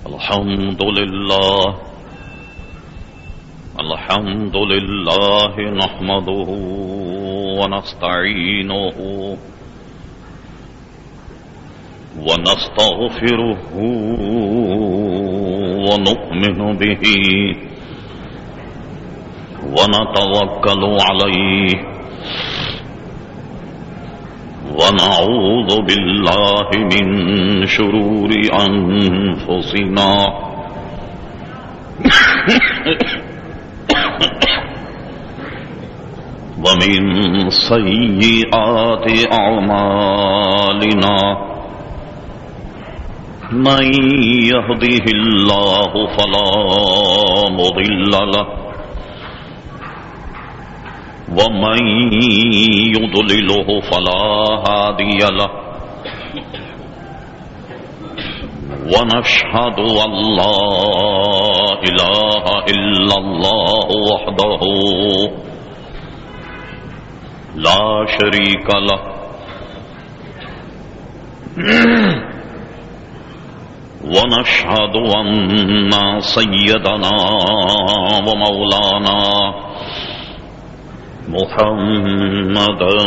الحمد لله نحمده ونستعينه ونستغفره ونؤمن به ونتوكل عليه ونعوذ بالله من شرور أنفسنا ومن سيئات أعمالنا من يهده الله فلا مضل له ومن يضلله فلا هادي له ونشهد أن لا إله إلا الله وحده لا شريك له ونشهد أن سيدنا ومولانا محمدا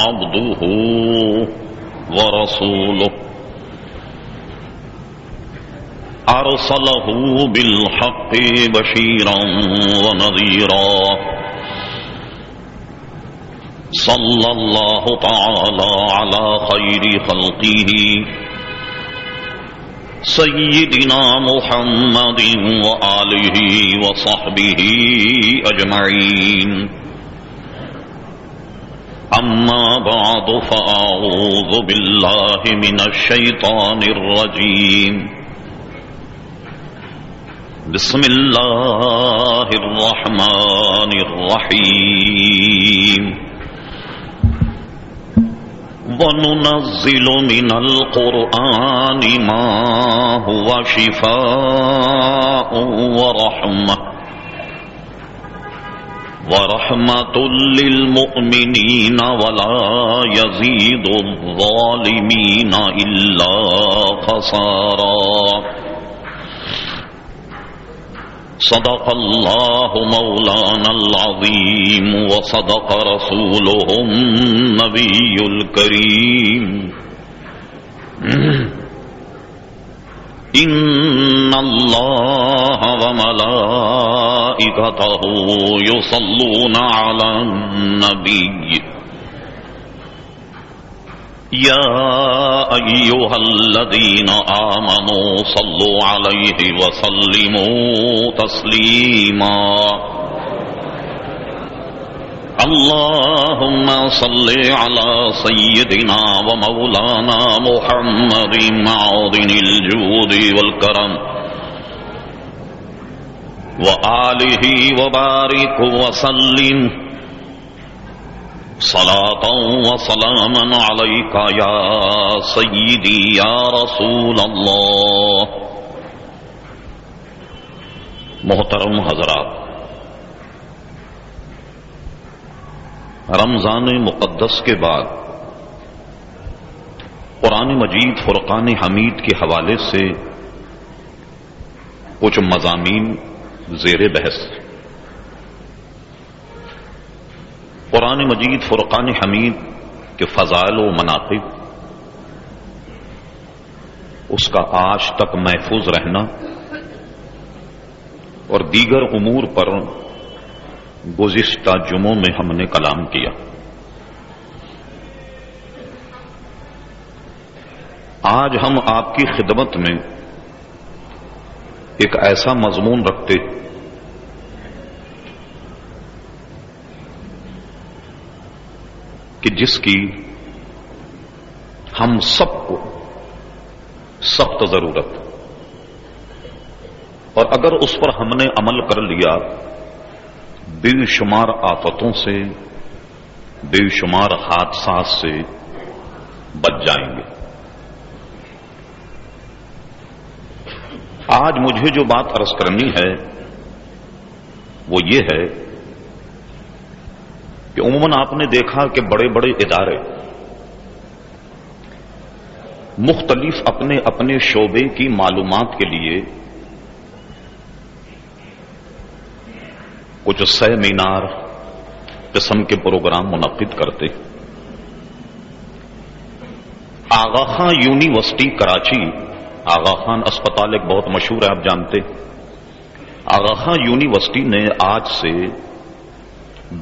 عبده ورسوله أرسله بالحق بشيرا ونذيرا صلى الله تعالى على خير خلقه سيدنا محمد وآله وصحبه أجمعين أما بعد فأعوذ بالله من الشيطان الرجيم بسم الله الرحمن الرحيم وننزل من القرآن ما هو شفاء ورحمة للمؤمنين ولا يزيد الظالمين إلا خسارا صدق الله مولانا العظيم وصدق رسوله النبي الكريم إن الله وملائكته يصلون على النبي يا أيها الذين آمنوا صلوا عليه وسلموا تسليما اللهم صل على سيدنا ومولانا محمد معدن الجود والكرم وآله وبارك وسلم صلاة وسلاما عليك يا سيدي يا رسول الله. محترم حضرات، رمضان مقدس کے بعد قرآن مجید فرقان حمید کے حوالے سے کچھ مضامین زیر بحث. قرآن مجید فرقان حمید کے فضائل و مناقب، اس کا آج تک محفوظ رہنا اور دیگر امور پر گزشتہ جمعوں میں ہم نے کلام کیا. آج ہم آپ کی خدمت میں ایک ایسا مضمون رکھتے کہ جس کی ہم سب کو سخت ضرورت، اور اگر اس پر ہم نے عمل کر لیا بے شمار آفتوں سے، بے شمار حادثات سے بچ جائیں گے. آج مجھے جو بات عرض کرنی ہے وہ یہ ہے کہ عموماً آپ نے دیکھا کہ بڑے بڑے ادارے مختلف اپنے اپنے شعبے کی معلومات کے لیے کچھ سیمینار قسم کے پروگرام منعقد کرتے. آغا خان یونیورسٹی کراچی، آغا خان اسپتال ایک بہت مشہور ہے، آپ جانتے. آغا خان یونیورسٹی نے آج سے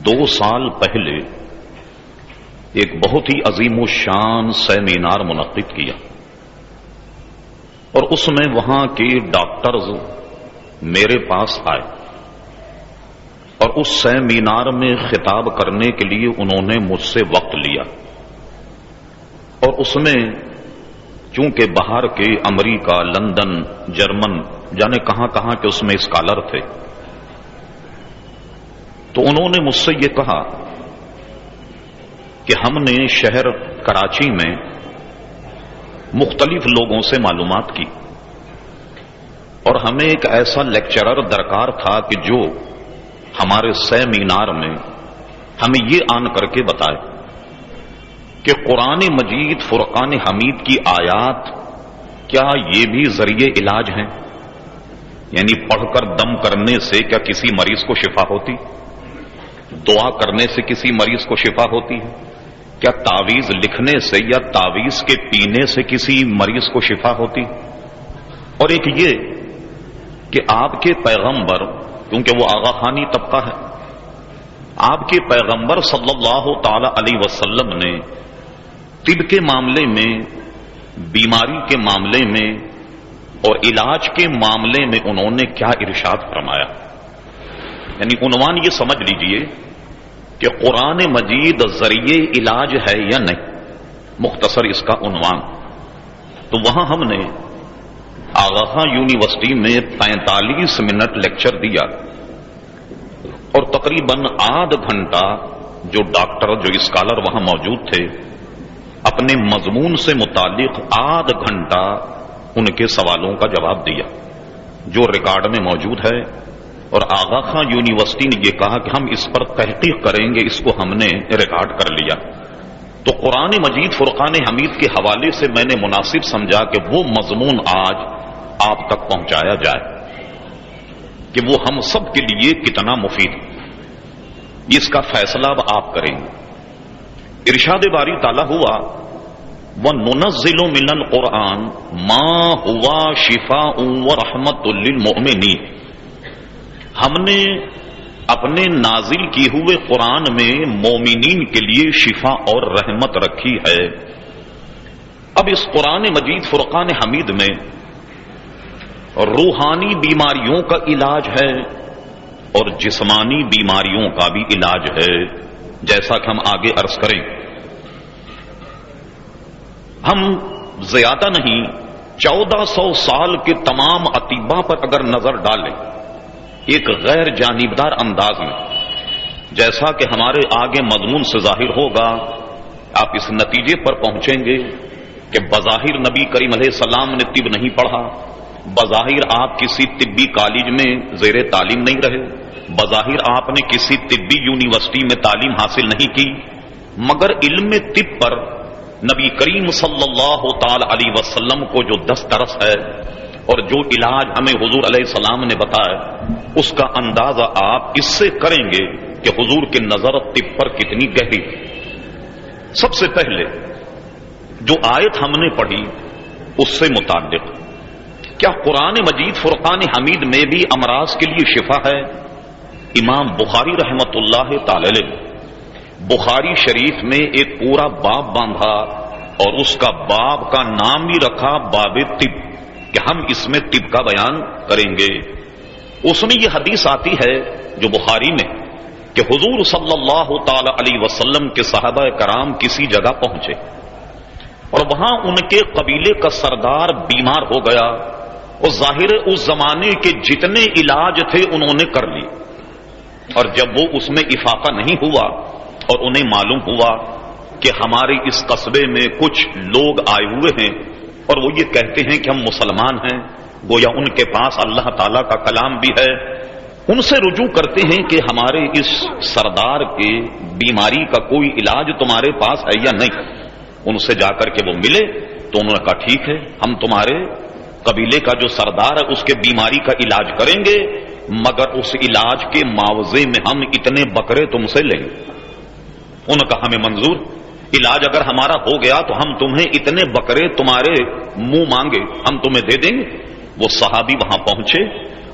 2 سال پہلے ایک بہت ہی عظیم الشان سیمینار منعقد کیا، اور اس میں وہاں کے ڈاکٹرز میرے پاس آئے، اور اس سیمینار میں خطاب کرنے کے لیے انہوں نے مجھ سے وقت لیا. اور اس میں چونکہ باہر کے امریکہ، لندن، جرمن، جانے کہاں کہاں کے اس میں اسکالر تھے، تو انہوں نے مجھ سے یہ کہا کہ ہم نے شہر کراچی میں مختلف لوگوں سے معلومات کی، اور ہمیں ایک ایسا لیکچرر درکار تھا کہ جو ہمارے سیمینار میں ہمیں یہ آن کر کے بتائے کہ قرآن مجید فرقان حمید کی آیات کیا یہ بھی ذریعے علاج ہیں؟ یعنی پڑھ کر دم کرنے سے کیا کسی مریض کو شفا ہوتی؟ دعا کرنے سے کسی مریض کو شفا ہوتی ہے؟ کیا تعویذ لکھنے سے یا تعویذ کے پینے سے کسی مریض کو شفا ہوتی؟ اور ایک یہ کہ آپ کے پیغمبر، کیونکہ وہ آغا خانی طبقہ ہے، آپ کے پیغمبر صلی اللہ تعالی علیہ وسلم نے طب کے معاملے میں، بیماری کے معاملے میں اور علاج کے معاملے میں انہوں نے کیا ارشاد فرمایا. یعنی عنوان یہ سمجھ لیجئے کہ قرآن مجید ذریعے علاج ہے یا نہیں، مختصر اس کا عنوان. تو وہاں ہم نے آغا خان یونیورسٹی میں 45 منٹ لیکچر دیا، اور تقریباً آدھ گھنٹہ جو ڈاکٹر، جو اسکالر وہاں موجود تھے، اپنے مضمون سے متعلق آدھ گھنٹہ ان کے سوالوں کا جواب دیا، جو ریکارڈ میں موجود ہے. اور آغا خان یونیورسٹی نے یہ کہا کہ ہم اس پر تحقیق کریں گے، اس کو ہم نے ریکارڈ کر لیا. تو قرآن مجید فرقان حمید کے حوالے سے میں نے مناسب سمجھا کہ وہ مضمون آج آپ تک پہنچایا جائے کہ وہ ہم سب کے لیے کتنا مفید ہے. اس کا فیصلہ اب آپ کریں گے. ارشاد باری تعالیٰ ہوا وَنُنَزِّلُ مِنَ الْقُرْآنِ مَا هُوَ شِفَاءٌ وَرَحْمَةٌ لِّلْمُؤْمِنِينَ. ہم نے اپنے نازل کیے ہوئے قرآن میں مومنین کے لیے شفا اور رحمت رکھی ہے. اب اس قرآن مجید فرقان حمید میں روحانی بیماریوں کا علاج ہے اور جسمانی بیماریوں کا بھی علاج ہے، جیسا کہ ہم آگے عرض کریں. ہم زیادہ نہیں 1400 سال کے تمام اطباء پر اگر نظر ڈالیں ایک غیر جانبدار انداز میں، جیسا کہ ہمارے آگے مضمون سے ظاہر ہوگا، آپ اس نتیجے پر پہنچیں گے کہ بظاہر نبی کریم علیہ السلام نے طب نہیں پڑھا، بظاہر آپ کسی طبی کالج میں زیر تعلیم نہیں رہے، بظاہر آپ نے کسی طبی یونیورسٹی میں تعلیم حاصل نہیں کی، مگر علم طب پر نبی کریم صلی اللہ تعالی علیہ وسلم کو جو دسترس ہے اور جو علاج ہمیں حضور علیہ السلام نے بتایا، اس کا اندازہ آپ اس سے کریں گے کہ حضور کی نظر طب پر کتنی گہری. سب سے پہلے جو آیت ہم نے پڑھی اس سے متعلق، کیا قرآن مجید فرقان حمید میں بھی امراض کے لیے شفا ہے؟ امام بخاری رحمت اللہ تعالی علیہ بخاری شریف میں ایک پورا باب باندھا، اور اس کا باب کا نام بھی رکھا باب طب، کہ ہم اس میں طب کا بیان کریں گے. اس میں یہ حدیث آتی ہے جو بخاری میں کہ حضور صلی اللہ تعالی علیہ وسلم کے صحابہ کرام کسی جگہ پہنچے، اور وہاں ان کے قبیلے کا سردار بیمار ہو گیا، اور ظاہر اس زمانے کے جتنے علاج تھے انہوں نے کر لی، اور جب وہ اس میں افاقہ نہیں ہوا اور انہیں معلوم ہوا کہ ہمارے اس قصبے میں کچھ لوگ آئے ہوئے ہیں اور وہ یہ کہتے ہیں کہ ہم مسلمان ہیں، گویا ان کے پاس اللہ تعالیٰ کا کلام بھی ہے، ان سے رجوع کرتے ہیں کہ ہمارے اس سردار کے بیماری کا کوئی علاج تمہارے پاس ہے یا نہیں. ان سے جا کر کے وہ ملے تو انہوں نے کہا ٹھیک ہے، ہم تمہارے قبیلے کا جو سردار ہے اس کے بیماری کا علاج کریں گے، مگر اس علاج کے معاوضے میں ہم اتنے بکرے تم سے لیں گے۔ انہوں نے کہا ہمیں منظور، علاج اگر ہمارا ہو گیا تو ہم تمہیں اتنے بکرے تمہارے منہ مانگے ہم تمہیں دے دیں گے۔ وہ صحابی وہاں پہنچے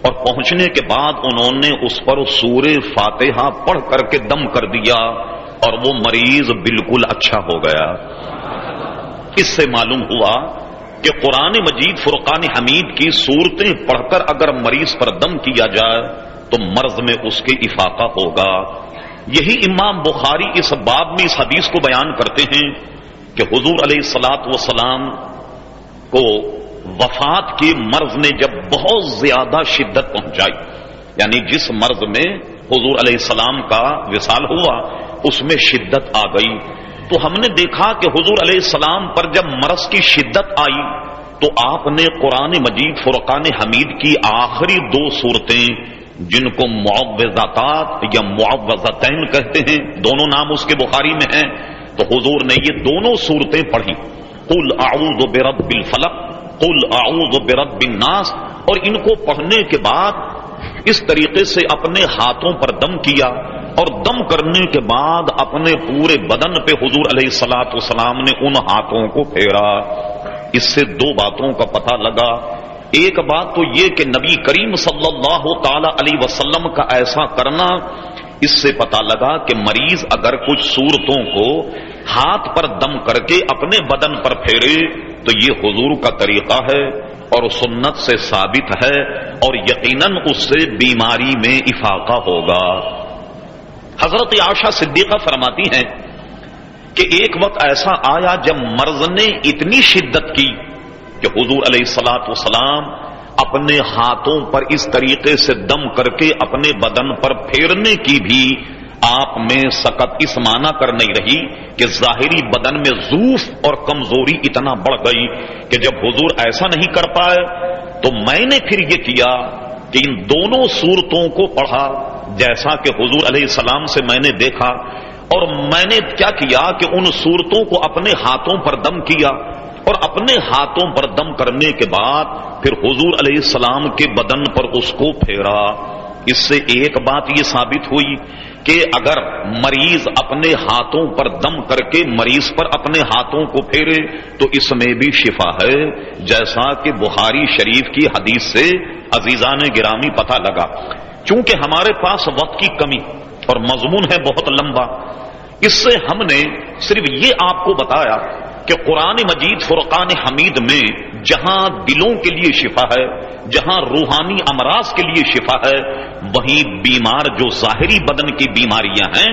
اور پہنچنے کے بعد انہوں نے اس پر سورہ فاتحہ پڑھ کر کے دم کر دیا اور وہ مریض بالکل اچھا ہو گیا۔ اس سے معلوم ہوا کہ قرآن مجید فرقان حمید کی صورتیں پڑھ کر اگر مریض پر دم کیا جائے تو مرض میں اس کے افاقہ ہوگا۔ یہی امام بخاری اس باب میں اس حدیث کو بیان کرتے ہیں کہ حضور علیہ الصلاۃ والسلام کو وفات کے مرض نے جب بہت زیادہ شدت پہنچائی، یعنی جس مرض میں حضور علیہ السلام کا وصال ہوا اس میں شدت آ گئی، تو ہم نے دیکھا کہ حضور علیہ السلام پر جب مرض کی شدت آئی تو آپ نے قرآن مجید فرقان حمید کی آخری 2 صورتیں جن کو معوذات یا معوذتین کہتے ہیں، دونوں نام اس کے بخاری میں ہیں، تو حضور نے یہ دونوں صورتیں پڑھی، قل اعوذ برب الفلق، قل اعوذ برب الناس، اور ان کو پڑھنے کے بعد اس طریقے سے اپنے ہاتھوں پر دم کیا اور دم کرنے کے بعد اپنے پورے بدن پہ حضور علیہ الصلاۃ والسلام نے ان ہاتھوں کو پھیرا۔ اس سے 2 باتوں کا پتہ لگا۔ ایک بات تو یہ کہ نبی کریم صلی اللہ تعالی علیہ وسلم کا ایسا کرنا، اس سے پتہ لگا کہ مریض اگر کچھ صورتوں کو ہاتھ پر دم کر کے اپنے بدن پر پھیرے تو یہ حضور کا طریقہ ہے اور سنت سے ثابت ہے اور یقیناً اس سے بیماری میں افاقہ ہوگا۔ حضرت عائشہ صدیقہ فرماتی ہیں کہ ایک وقت ایسا آیا جب مرض نے اتنی شدت کی کہ حضور علیہ الصلاۃ والسلام اپنے ہاتھوں پر اس طریقے سے دم کر کے اپنے بدن پر پھیرنے کی بھی آپ میں سکت اس معنی کر نہیں رہی کہ ظاہری بدن میں ضعف اور کمزوری اتنا بڑھ گئی کہ جب حضور ایسا نہیں کر پائے تو میں نے پھر یہ کیا کہ ان دونوں صورتوں کو پڑھا جیسا کہ حضور علیہ السلام سے میں نے دیکھا، اور میں نے کیا کیا کہ ان صورتوں کو اپنے ہاتھوں پر دم کیا اور اپنے ہاتھوں پر دم کرنے کے بعد پھر حضور علیہ السلام کے بدن پر اس کو پھیرا۔ اس سے ایک بات یہ ثابت ہوئی کہ اگر مریض اپنے ہاتھوں پر دم کر کے مریض پر اپنے ہاتھوں کو پھیرے تو اس میں بھی شفا ہے، جیسا کہ بخاری شریف کی حدیث سے عزیزان گرامی پتہ لگا۔ چونکہ ہمارے پاس وقت کی کمی اور مضمون ہے بہت لمبا، اس سے ہم نے صرف یہ آپ کو بتایا کہ قرآن مجید فرقان حمید میں جہاں دلوں کے لیے شفا ہے، جہاں روحانی امراض کے لیے شفا ہے، وہیں بیمار جو ظاہری بدن کی بیماریاں ہیں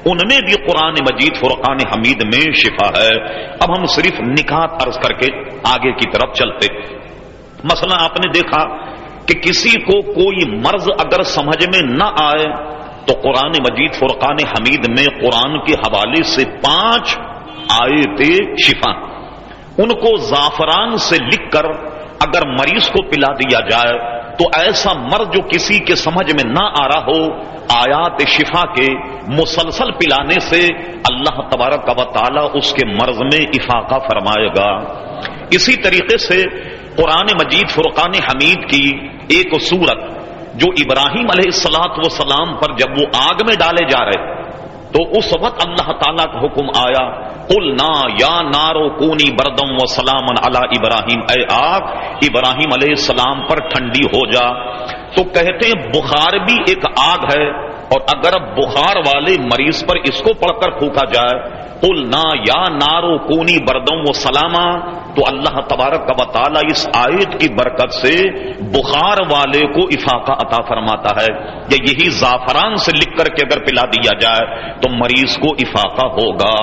ان میں بھی قرآن مجید فرقان حمید میں شفا ہے۔ اب ہم صرف نکات عرض کر کے آگے کی طرف چلتے۔ مثلا آپ نے دیکھا کہ کسی کو کوئی مرض اگر سمجھ میں نہ آئے تو قرآن مجید فرقان حمید میں قرآن کے حوالے سے 5 آیت شفا، ان کو زعفران سے لکھ کر اگر مریض کو پلا دیا جائے تو ایسا مرض جو کسی کے سمجھ میں نہ آ رہا ہو، آیات شفا کے مسلسل پلانے سے اللہ تبارک و تعالی اس کے مرض میں افاقہ فرمائے گا۔ اسی طریقے سے قرآن مجید فرقان حمید کی ایک سورت جو ابراہیم علیہ الصلاۃ والسلام پر جب وہ آگ میں ڈالے جا رہے تو اس وقت اللہ تعالیٰ کا حکم آیا، قلنا یا نارو کونی بردم و سلاما علی ابراہیم، اے آگ ابراہیم علیہ السلام پر ٹھنڈی ہو جا۔ تو کہتے ہیں بخار بھی ایک آگ ہے، اور اگر بخار والے مریض پر اس کو پڑھ کر پھونکا جائے قلنا یا نارو کونی بردم و سلاما، تو اللہ تبارک و تعالی اس آیت کی برکت سے بخار والے کو افاقہ عطا فرماتا ہے۔ یا یہی زعفران سے لکھ کر کے اگر پلا دیا جائے تو مریض کو افاقہ ہوگا۔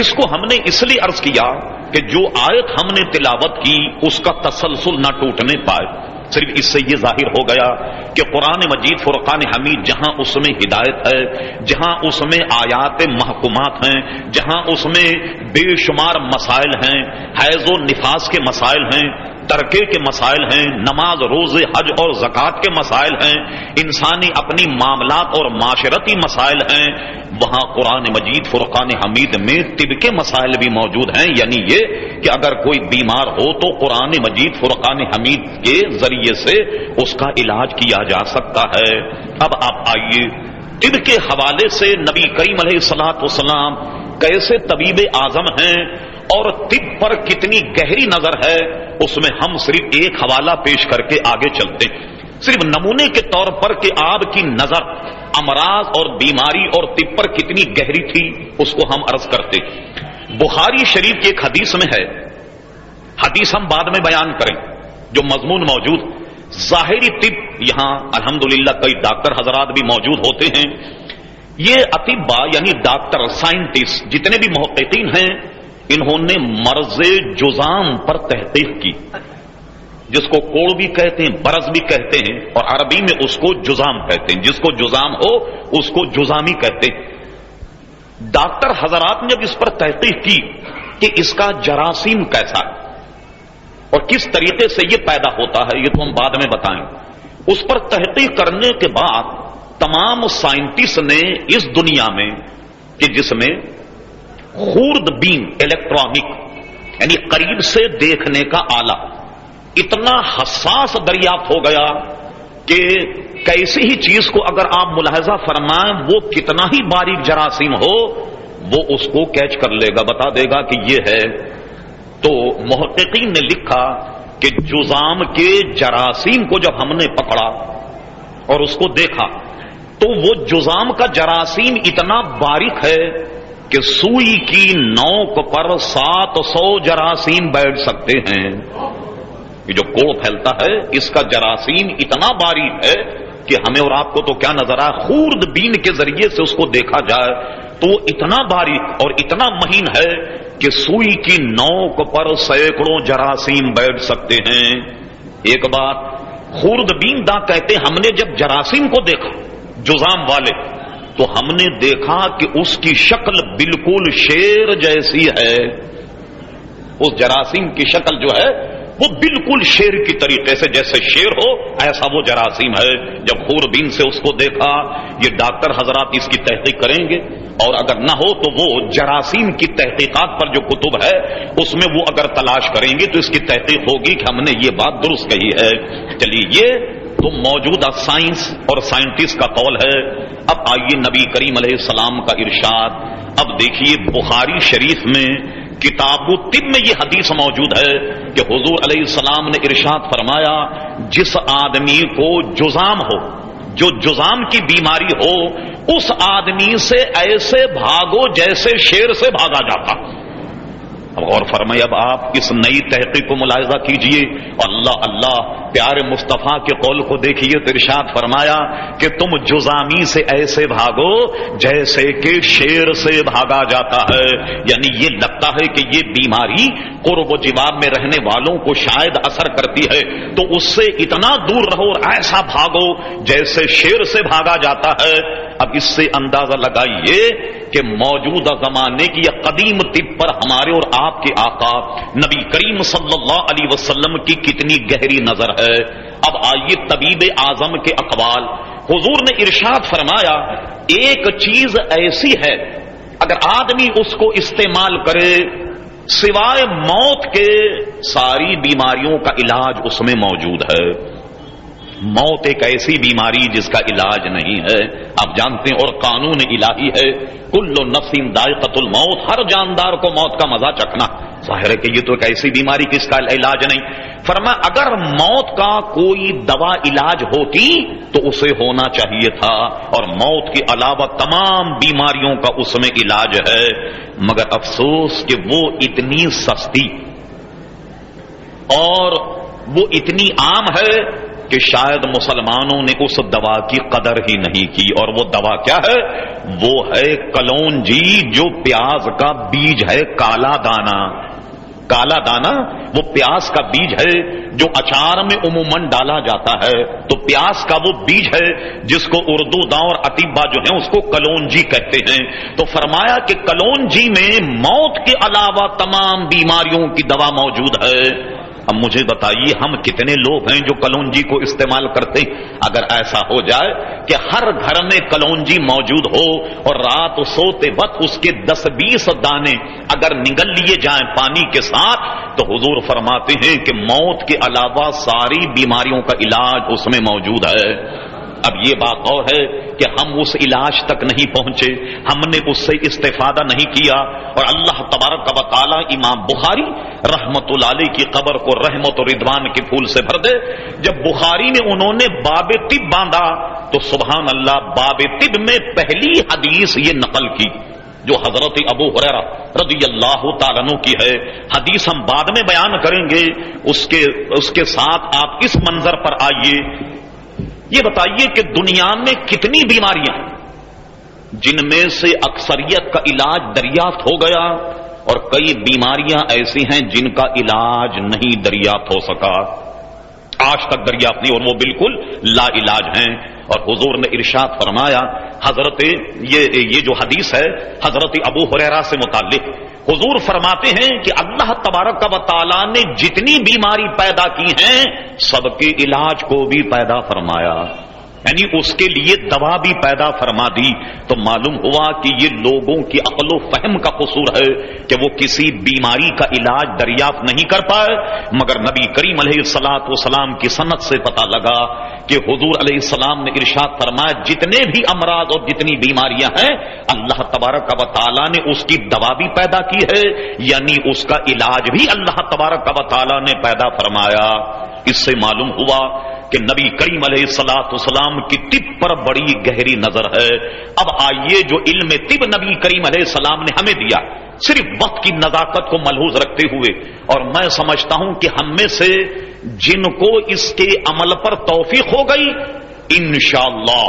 اس کو ہم نے اس لیے عرض کیا کہ جو آیت ہم نے تلاوت کی اس کا تسلسل نہ ٹوٹنے پائے۔ صرف اس سے یہ ظاہر ہو گیا کہ قرآن مجید فرقان حمید جہاں اس میں ہدایت ہے، جہاں اس میں آیات محکومات ہیں، جہاں اس میں بے شمار مسائل ہیں، حیض و نفاس کے مسائل ہیں، ترکے کے مسائل ہیں، نماز روزے حج اور زکوٰۃ کے مسائل ہیں، انسانی اپنی معاملات اور معاشرتی مسائل ہیں، وہاں قرآن مجید فرقان حمید میں طب کے مسائل بھی موجود ہیں، یعنی یہ کہ اگر کوئی بیمار ہو تو قرآن مجید فرقان حمید کے ذریعے سے اس کا علاج کیا جا سکتا ہے۔ اب آپ آئیے طب کے حوالے سے نبی کریم علیہ الصلوۃ والسلام کیسے طبیب اعظم ہیں اور طب پر کتنی گہری نظر ہے، اس میں ہم صرف ایک حوالہ پیش کر کے آگے چلتے ہیں، صرف نمونے کے طور پر کہ آپ کی نظر امراض اور بیماری اور طب پر کتنی گہری تھی اس کو ہم عرض کرتے۔ بخاری شریف کی ایک حدیث میں ہے، حدیث ہم بعد میں بیان کریں جو مضمون موجود، ظاہری طب یہاں الحمدللہ کئی ڈاکٹر حضرات بھی موجود ہوتے ہیں، یہ اطباء یعنی ڈاکٹر سائنٹسٹ جتنے بھی محققین ہیں انہوں نے مرض جذام پر تحقیق کی، جس کو کوڑ بھی کہتے ہیں، برز بھی کہتے ہیں، اور عربی میں اس کو جذام کہتے ہیں، جس کو جذام ہو اس کو جذامی کہتے ہیں۔ ڈاکٹر حضرات نے جب اس پر تحقیق کی کہ اس کا جراثیم کیسا ہے اور کس طریقے سے یہ پیدا ہوتا ہے، یہ تو ہم بعد میں بتائیں، اس پر تحقیق کرنے کے بعد تمام سائنٹسٹ نے اس دنیا میں کہ جس میں خورد بین الیکٹرانک یعنی قریب سے دیکھنے کا آلہ اتنا حساس دریافت ہو گیا کہ کیسی ہی چیز کو اگر آپ ملاحظہ فرمائیں وہ کتنا ہی باریک جراثیم ہو وہ اس کو کیچ کر لے گا، بتا دے گا کہ یہ ہے۔ تو محققین نے لکھا کہ جذام کے جراثیم کو جب ہم نے پکڑا اور اس کو دیکھا تو وہ جذام کا جراثیم اتنا باریک ہے کہ سوئی کی نوک پر 700 جراثیم بیٹھ سکتے ہیں۔ یہ جو کوڑ پھیلتا ہے اس کا جراثیم اتنا باریک ہے کہ ہمیں اور آپ کو تو کیا نظر آئے، خورد بین کے ذریعے سے اس کو دیکھا جائے تو وہ اتنا باریک اور اتنا مہین ہے کہ سوئی کی نوک پر سینکڑوں جراثیم بیٹھ سکتے ہیں۔ ایک بات خورد بین دا کہتے ہم نے جب جراثیم کو دیکھا جذام والے تو ہم نے دیکھا کہ اس کی شکل بالکل شیر جیسی ہے، اس جراثیم کی شکل جو ہے وہ بالکل شیر کی طریقے سے، جیسے شیر ہو ایسا وہ جراثیم ہے۔ جب خوردبین سے اس کو دیکھا، یہ ڈاکٹر حضرات اس کی تحقیق کریں گے، اور اگر نہ ہو تو وہ جراثیم کی تحقیقات پر جو کتب ہے اس میں وہ اگر تلاش کریں گے تو اس کی تحقیق ہوگی کہ ہم نے یہ بات درست کہی ہے۔ چلیے یہ تو موجودہ سائنس اور سائنٹسٹ کا قول ہے۔ اب آئیے نبی کریم علیہ السلام کا ارشاد، اب دیکھیے بخاری شریف میں کتاب الطب میں یہ حدیث موجود ہے کہ حضور علیہ السلام نے ارشاد فرمایا، جس آدمی کو جذام ہو، جو جذام کی بیماری ہو، اس آدمی سے ایسے بھاگو جیسے شیر سے بھاگا جاتا۔ اب غور فرمائے، اب آپ اس نئی تحقیق کو ملاحظہ کیجئے، اللہ اللہ پیارے مصطفیٰ کے قول کو دیکھیے تو ارشاد فرمایا کہ تم جذامی سے ایسے بھاگو جیسے کہ شیر سے بھاگا جاتا ہے۔ یعنی یہ لگتا ہے کہ یہ بیماری قرب و جوار میں رہنے والوں کو شاید اثر کرتی ہے تو اس سے اتنا دور رہو اور ایسا بھاگو جیسے شیر سے بھاگا جاتا ہے۔ اب اس سے اندازہ لگائیے کہ موجودہ زمانے کی یا قدیم طب پر ہمارے اور آپ کے آقا نبی کریم صلی اللہ علیہ وسلم کی کتنی گہری نظر ہے۔ اب آئیے طبیب اعظم کے اقوال، حضور نے ارشاد فرمایا ایک چیز ایسی ہے اگر آدمی اس کو استعمال کرے سوائے موت کے ساری بیماریوں کا علاج اس میں موجود ہے۔ موت ایک ایسی بیماری جس کا علاج نہیں ہے، آپ جانتے ہیں، اور قانون الہی ہے کل نفس ذائقۃ الموت، ہر جاندار کو موت کا مزہ چکھنا۔ ظاہر ہے کہ یہ تو ایک ایسی بیماری کہ اس کا علاج نہیں۔ فرمایا اگر موت کا کوئی دوا علاج ہوتی تو اسے ہونا چاہیے تھا، اور موت کے علاوہ تمام بیماریوں کا اس میں علاج ہے، مگر افسوس کہ وہ اتنی سستی اور وہ اتنی عام ہے کہ شاید مسلمانوں نے اس دوا کی قدر ہی نہیں کی۔ اور وہ دوا کیا ہے؟ وہ ہے کلونجی، جو پیاز کا بیج ہے، کالا دانہ۔ کالا دانا وہ پیاز کا بیج ہے جو اچار میں عموماً ڈالا جاتا ہے، تو پیاز کا وہ بیج ہے جس کو اردو داں اور اطباء جو ہیں اس کو کلونجی کہتے ہیں۔ تو فرمایا کہ کلونجی میں موت کے علاوہ تمام بیماریوں کی دوا موجود ہے۔ اب مجھے بتائیے ہم کتنے لوگ ہیں جو کلونجی کو استعمال کرتے ہیں؟ اگر ایسا ہو جائے کہ ہر گھر میں کلونجی موجود ہو اور رات سوتے وقت اس کے 10-20 دانے اگر نگل لیے جائیں پانی کے ساتھ، تو حضور فرماتے ہیں کہ موت کے علاوہ ساری بیماریوں کا علاج اس میں موجود ہے۔ اب یہ بات اور ہے کہ ہم اس علاج تک نہیں پہنچے، ہم نے اس سے استفادہ نہیں کیا، اور اللہ تبارک و تعالی امام بخاری رحمت اللہ علیہ کی قبر کو رحمت و رضوان کے پھول سے بھر دے۔ جب بخاری میں انہوں نے باب طب باندھا تو سبحان اللہ باب طب میں پہلی حدیث یہ نقل کی جو حضرت ابو ہریرہ رضی اللہ تعالیٰ عنہ کی ہے۔ حدیث ہم بعد میں بیان کریں گے، اس کے ساتھ آپ اس منظر پر آئیے، یہ بتائیے کہ دنیا میں کتنی بیماریاں ہیں جن میں سے اکثریت کا علاج دریافت ہو گیا، اور کئی بیماریاں ایسی ہیں جن کا علاج نہیں دریافت ہو سکا، آج تک دریافت نہیں، اور وہ بالکل لا علاج ہیں۔ اور حضور نے ارشاد فرمایا، حضرت یہ جو حدیث ہے حضرت ابو ہریرہ سے متعلق، حضور فرماتے ہیں کہ اللہ تبارک و تعالیٰ نے جتنی بیماری پیدا کی ہیں سب کے علاج کو بھی پیدا فرمایا، یعنی اس کے لیے دوا بھی پیدا فرما دی۔ تو معلوم ہوا کہ یہ لوگوں کی عقل و فہم کا قصور ہے کہ وہ کسی بیماری کا علاج دریافت نہیں کر پائے، مگر نبی کریم علیہ الصلوۃ والسلام کی سند سے پتہ لگا کہ حضور علیہ السلام نے ارشاد فرمایا جتنے بھی امراض اور جتنی بیماریاں ہیں اللہ تبارک و تعالیٰ نے اس کی دوا بھی پیدا کی ہے، یعنی اس کا علاج بھی اللہ تبارک و تعالیٰ نے پیدا فرمایا۔ اس سے معلوم ہوا کہ نبی کریم علیہ الصلوۃ والسلام کی طب پر بڑی گہری نظر ہے۔ اب آئیے جو علم طب نبی کریم علیہ السلام نے ہمیں دیا، صرف وقت کی نزاکت کو ملحوظ رکھتے ہوئے، اور میں سمجھتا ہوں کہ ہم میں سے جن کو اس کے عمل پر توفیق ہو گئی، انشاءاللہ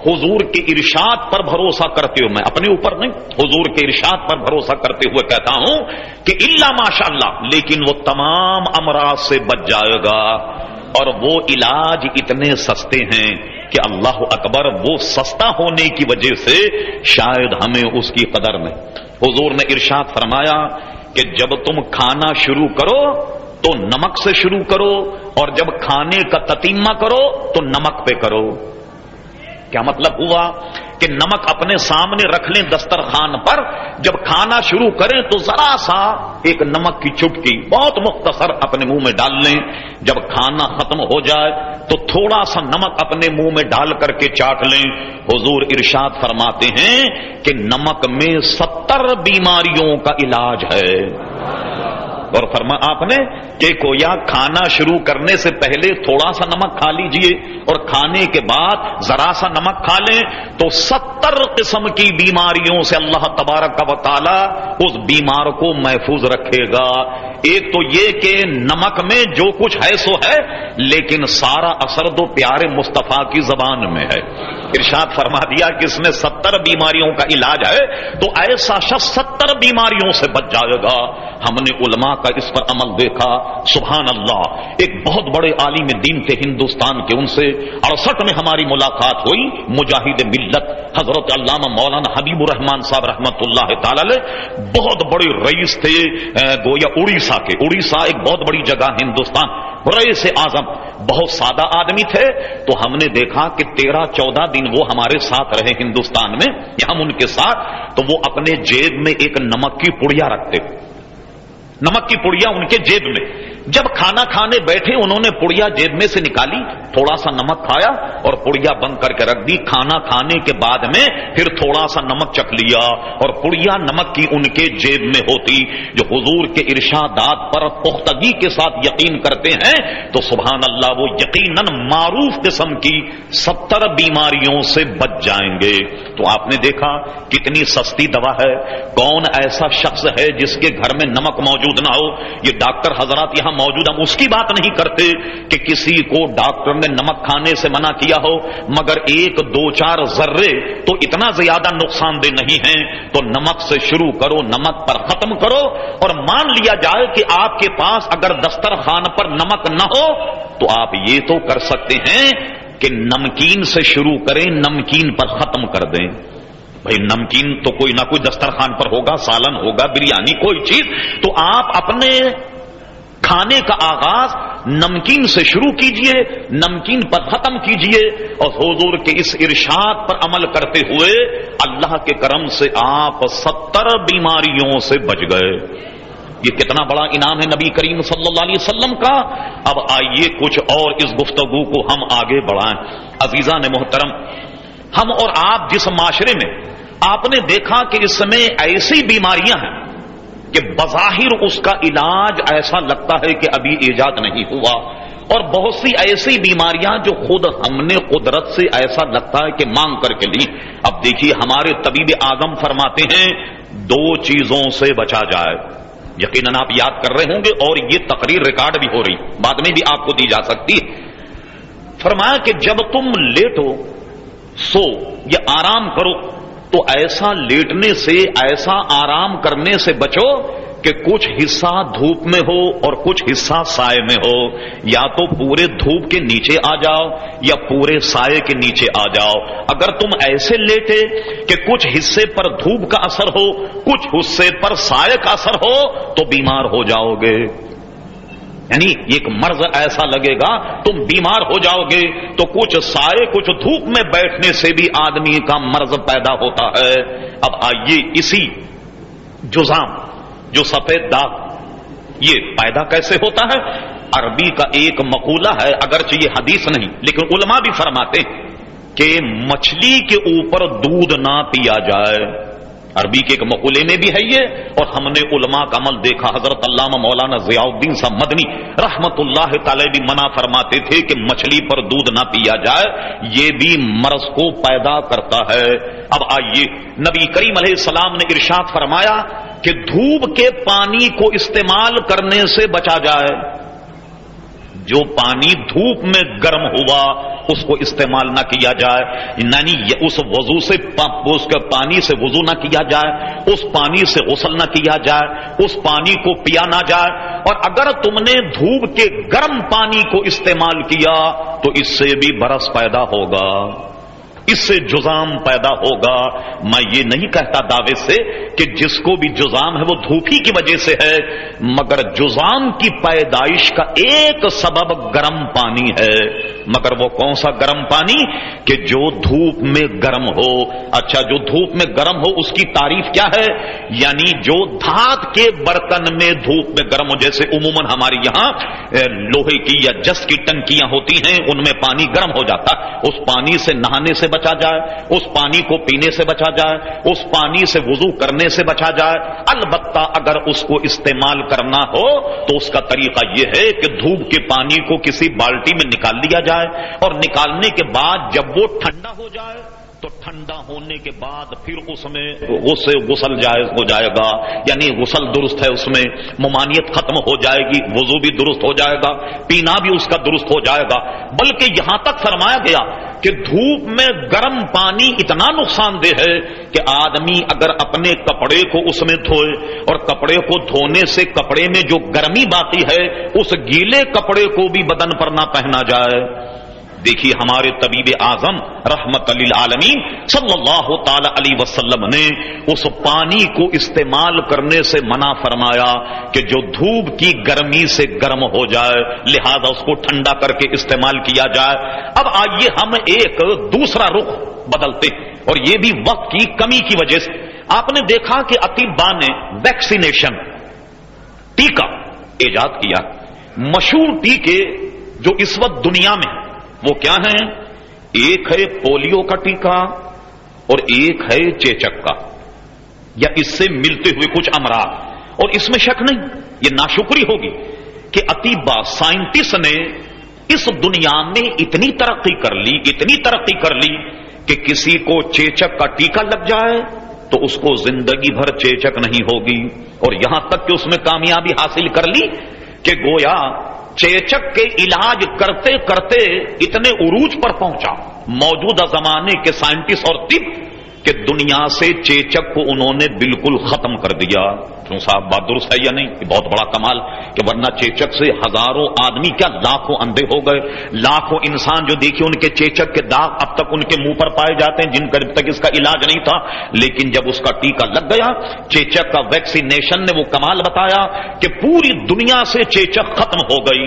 حضور کے ارشاد پر بھروسہ کرتے ہوئے، میں اپنے اوپر نہیں، حضور کے ارشاد پر بھروسہ کرتے ہوئے کہتا ہوں کہ الا ماشاءاللہ، لیکن وہ تمام امراض سے بچ جائے گا، اور وہ علاج اتنے سستے ہیں کہ اللہ اکبر، وہ سستا ہونے کی وجہ سے شاید ہمیں اس کی قدر نہیں۔ حضور نے ارشاد فرمایا کہ جب تم کھانا شروع کرو تو نمک سے شروع کرو، اور جب کھانے کا تتیمہ کرو تو نمک پہ کرو۔ کیا مطلب ہوا کہ نمک اپنے سامنے رکھ لیں دسترخوان پر، جب کھانا شروع کریں تو ذرا سا ایک نمک کی چٹکی بہت مختصر اپنے منہ میں ڈال لیں، جب کھانا ختم ہو جائے تو تھوڑا سا نمک اپنے منہ میں ڈال کر کے چاٹ لیں۔ حضور ارشاد فرماتے ہیں کہ نمک میں 70 بیماریوں کا علاج ہے، اور فرما آپ نے کہ گویا کھانا شروع کرنے سے پہلے تھوڑا سا نمک کھا لیجئے اور کھانے کے بعد ذرا سا نمک کھا لیں تو 70 قسم کی بیماریوں سے اللہ تبارک و تعالی اس بیمار کو محفوظ رکھے گا۔ ایک تو یہ کہ نمک میں جو کچھ ہے سو ہے، لیکن سارا اثر تو پیارے مصطفیٰ کی زبان میں ہے۔ ارشاد فرما دیا کہ اس میں 70 بیماریوں کا علاج ہے، تو ایسا شخص 70 بیماریوں سے بچ جائے گا۔ ہم نے علماء کا اس پر عمل دیکھا، سبحان اللہ۔ ایک بہت بڑے عالم دین تھے ہندوستان کے، ان سے 68 میں ہماری ملاقات ہوئی، مجاہد ملت حضرت علامہ مولانا حبیب الرحمان صاحب رحمت اللہ تعالی علیہ، بہت بڑے رئیس تھے، گویا اڑیسہ کے، اڑیسہ ایک بہت بڑی جگہ ہندوستان، رئیس اعظم، بہت سادہ آدمی تھے۔ تو ہم نے دیکھا کہ 13-14 دن وہ ہمارے ساتھ رہے ہندوستان میں، یا ہم ان کے ساتھ، تو وہ اپنے جیب میں ایک نمک کی پڑیا رکھتے، نمک کی پڑیا ان کے جیب میں۔ جب کھانا کھانے بیٹھے انہوں نے پڑیا جیب میں سے نکالی، تھوڑا سا نمک کھایا اور پڑیا بند کر کے رکھ دی۔ کھانا کھانے کے بعد میں پھر تھوڑا سا نمک چکھ لیا، اور پڑیا نمک کی ان کے جیب میں ہوتی۔ جو حضور کے ارشادات پر پختگی کے ساتھ یقین کرتے ہیں تو سبحان اللہ وہ یقیناً معروف قسم کی 70 بیماریوں سے بچ جائیں گے۔ تو آپ نے دیکھا کتنی سستی دوا ہے۔ کون ایسا شخص ہے جس کے گھر میں نمک موجود نہ ہو؟ یہ ڈاکٹر حضرات یہاں موجود، ہم اس کی بات نہیں کرتے کہ کسی کو ڈاکٹر نے نمک کھانے سے منع کیا ہو مگر 1 2 4 ذرے تو اتنا زیادہ نقصان دہ نہیں ہیں، تو نمک سے شروع کرو، نمک پر ختم کرو، اور مان لیا جائے کہ آپ کے پاس اگر دسترخوان پر نمک نہ ہو تو آپ یہ تو کر سکتے ہیں کہ نمکین سے شروع کریں، نمکین پر ختم کر دیں۔ بھئی نمکین تو کوئی نہ کوئی دسترخوان پر ہوگا، سالن ہوگا، بریانی، کوئی چیز، تو آپ اپنے کھانے کا آغاز نمکین سے شروع کیجئے، نمکین پر ختم کیجئے، اور حضور کے اس ارشاد پر عمل کرتے ہوئے اللہ کے کرم سے آپ 70 بیماریوں سے بچ گئے۔ یہ کتنا بڑا انعام ہے نبی کریم صلی اللہ علیہ وسلم کا۔ اب آئیے کچھ اور اس گفتگو کو ہم آگے بڑھائیں۔ عزیزان محترم، ہم اور آپ جس معاشرے میں آپ نے دیکھا کہ اس میں ایسی بیماریاں ہیں کہ بظاہر اس کا علاج ایسا لگتا ہے کہ ابھی ایجاد نہیں ہوا، اور بہت سی ایسی بیماریاں جو خود ہم نے قدرت سے ایسا لگتا ہے کہ مانگ کر کے لی۔ اب دیکھیے ہمارے طبیب اعظم فرماتے ہیں 2 چیزوں سے بچا جائے، یقیناً آپ یاد کر رہے ہوں گے اور یہ تقریر ریکارڈ بھی ہو رہی، بعد میں بھی آپ کو دی جا سکتی ہے۔ فرمایا کہ جب تم لیٹو، سو یا آرام کرو تو ایسا لیٹنے سے، ایسا آرام کرنے سے بچو کہ کچھ حصہ دھوپ میں ہو اور کچھ حصہ سائے میں ہو، یا تو پورے دھوپ کے نیچے آ جاؤ یا پورے سائے کے نیچے آ جاؤ۔ اگر تم ایسے لیٹے کہ کچھ حصے پر دھوپ کا اثر ہو، کچھ حصے پر سائے کا اثر ہو تو بیمار ہو جاؤ گے، یعنی ایک مرض ایسا لگے گا تم بیمار ہو جاؤ گے۔ تو کچھ سائے کچھ دھوپ میں بیٹھنے سے بھی آدمی کا مرض پیدا ہوتا ہے۔ اب آئیے اسی جزام جو سفید داغ یہ پیدا کیسے ہوتا ہے؟ عربی کا ایک مقولہ ہے، اگرچہ یہ حدیث نہیں لیکن علماء بھی فرماتے کہ مچھلی کے اوپر دودھ نہ پیا جائے۔ عربی کے ایک مقولے میں بھی ہے یہ، اور ہم نے علماء کا عمل دیکھا۔ حضرت علامہ مولانا ضیاء الدین صاحب مدنی رحمت اللہ تعالی بھی منع فرماتے تھے کہ مچھلی پر دودھ نہ پیا جائے، یہ بھی مرض کو پیدا کرتا ہے۔ اب آئیے نبی کریم علیہ السلام نے ارشاد فرمایا کہ دھوپ کے پانی کو استعمال کرنے سے بچا جائے۔ جو پانی دھوپ میں گرم ہوا اس کو استعمال نہ کیا جائے، یعنی اس وضو سے اس کے پانی سے وضو نہ کیا جائے، اس پانی سے غسل نہ کیا جائے، اس پانی کو پیا نہ جائے۔ اور اگر تم نے دھوپ کے گرم پانی کو استعمال کیا تو اس سے بھی برس پیدا ہوگا، اس سے جزام پیدا ہوگا۔ میں یہ نہیں کہتا دعوے سے کہ جس کو بھی جزام ہے وہ دھوپ ہی کی وجہ سے ہے، مگر جزام کی پیدائش کا ایک سبب گرم پانی ہے، مگر وہ کون سا گرم پانی؟ کہ جو دھوپ میں گرم ہو۔ اچھا، جو دھوپ میں گرم ہو اس کی تعریف کیا ہے؟ یعنی جو دھات کے برتن میں دھوپ میں گرم ہو، جیسے عموماً ہمارے یہاں لوہے کی یا جس کی ٹنکیاں ہوتی ہیں ان میں پانی گرم ہو جاتا، اس پانی سے نہانے سے بچا جائے، اس پانی کو پینے سے بچا جائے، اس پانی سے وضو کرنے سے بچا جائے۔ البتہ اگر اس کو استعمال کرنا ہو تو اس کا طریقہ یہ ہے کہ دھوپ کے پانی کو کسی بالٹی میں نکال لیا جائے، اور نکالنے کے بعد جب وہ ٹھنڈا ہو جائے تو ٹھنڈا ہونے کے بعد پھر اس میں غسل جائز ہو جائے گا، یعنی غسل درست ہے، اس میں ممانعت ختم ہو جائے گی، وضو بھی درست ہو جائے گا، پینا بھی اس کا درست ہو جائے گا۔ بلکہ یہاں تک فرمایا گیا کہ دھوپ میں گرم پانی اتنا نقصان دہ ہے کہ آدمی اگر اپنے کپڑے کو اس میں دھوئے اور کپڑے کو دھونے سے کپڑے میں جو گرمی باقی ہے اس گیلے کپڑے کو بھی بدن پر نہ پہنا جائے۔ دیکھیے ہمارے طبیب اعظم رحمت للعالمین صلی اللہ تعالی علیہ وسلم نے اس پانی کو استعمال کرنے سے منع فرمایا کہ جو دھوپ کی گرمی سے گرم ہو جائے، لہذا اس کو ٹھنڈا کر کے استعمال کیا جائے۔ اب آئیے ہم ایک دوسرا رخ بدلتے، اور یہ بھی وقت کی کمی کی وجہ سے۔ آپ نے دیکھا کہ اطباء نے ویکسینیشن ٹیکہ ایجاد کیا۔ مشہور ٹیکے جو اس وقت دنیا میں وہ کیا ہیں؟ ایک ہے پولیو کا ٹیکہ اور ایک ہے چیچک کا، یا اس سے ملتے ہوئے کچھ امراض۔ اور اس میں شک نہیں، یہ ناشکری ہوگی کہ اطباء سائنٹسٹ نے اس دنیا میں اتنی ترقی کر لی، اتنی ترقی کر لی کہ کسی کو چیچک کا ٹیکہ لگ جائے تو اس کو زندگی بھر چیچک نہیں ہوگی، اور یہاں تک کہ اس میں کامیابی حاصل کر لی کہ گویا چیچک کے علاج کرتے کرتے اتنے عروج پر پہنچا موجودہ زمانے کے سائنٹسٹ اور طب کہ دنیا سے چیچک کو انہوں نے بالکل ختم کر دیا. کیوں صاحب بات درست ہے یا نہیں؟ یہ بہت بڑا کمال کہ ورنہ چیچک سے ہزاروں آدمی کیا لاکھوں اندھے ہو گئے, لاکھوں انسان جو دیکھیے ان کے چیچک کے داغ اب تک ان کے منہ پر پائے جاتے ہیں جن کا اب تک اس کا علاج نہیں تھا. لیکن جب اس کا ٹیکہ لگ گیا, چیچک کا ویکسینیشن نے وہ کمال بتایا کہ پوری دنیا سے چیچک ختم ہو گئی.